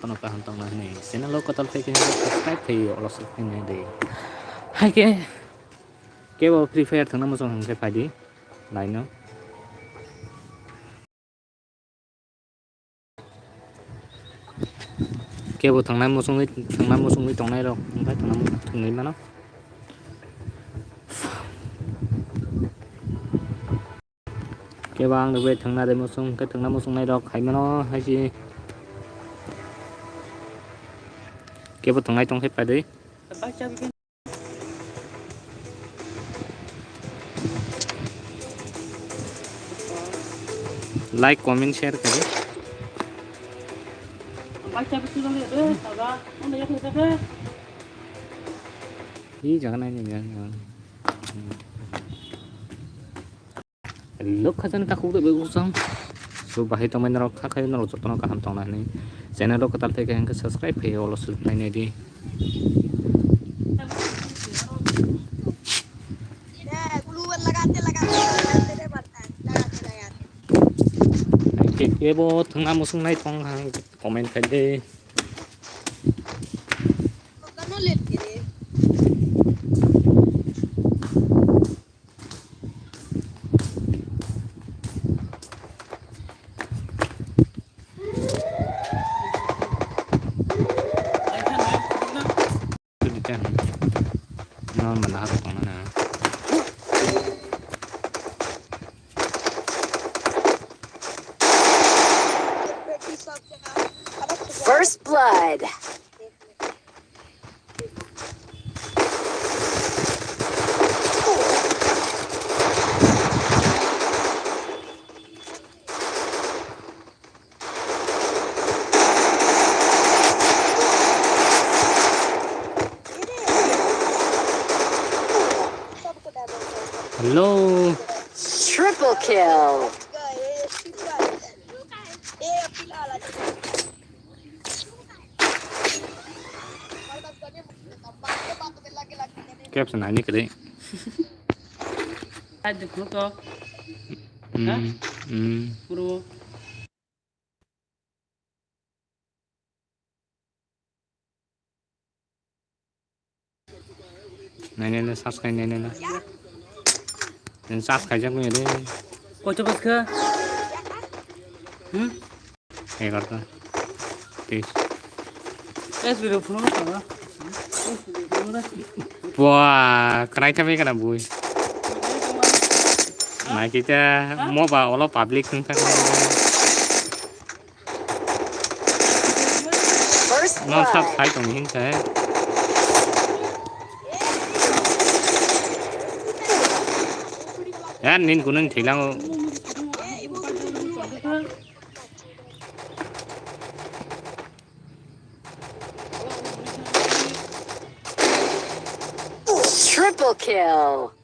tao cả hàng tông này sẽ nó lúc có tao phải cái subscribe thì ở lót cái này để hai cái vào free fire thằng nào mà xong cái phải đi lại nữa cái vào thằng nào mà xong cái trong này đâu không phải thằng nào thằng này mà nó cái bang được về thằng nào để mà xong cái thằng nào mà xong này đâu hay mà nó hay gì cái vào thằng này trong cái phải đi like comment share करें ये जगह नहीं है lúc khán giả khu vực bên sông số bài tông mình nó khác hay nó chọn nó cả hàng tông này channel đó có tập thể cái subscribe thì all số này đi cái bộ thằng nào một số này trong hàng comment cái đi nó mình đã còn nó nè First blood. hello Triple kill. caption này cái đấy này subscribe này subscribe cho người đi Kau coba ke? kayak kartu tis Video phone apa? wah kena cabai kena bui nah kita mau bawa lo public kan First nó sắp blood. phải tổng những thế ya nên cũng nên chỉ là Triple kill.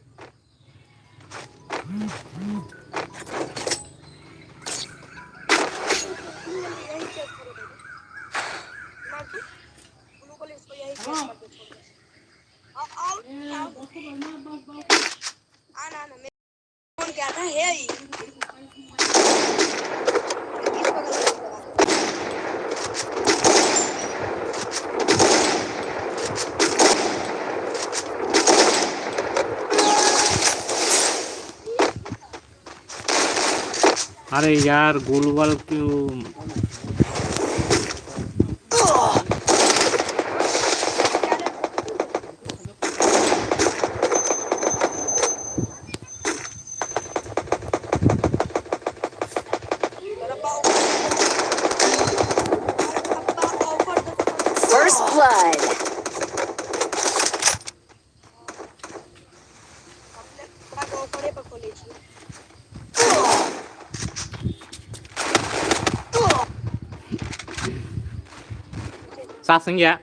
अरे यार गोलवाल क्यों First blood. sát sinh vậy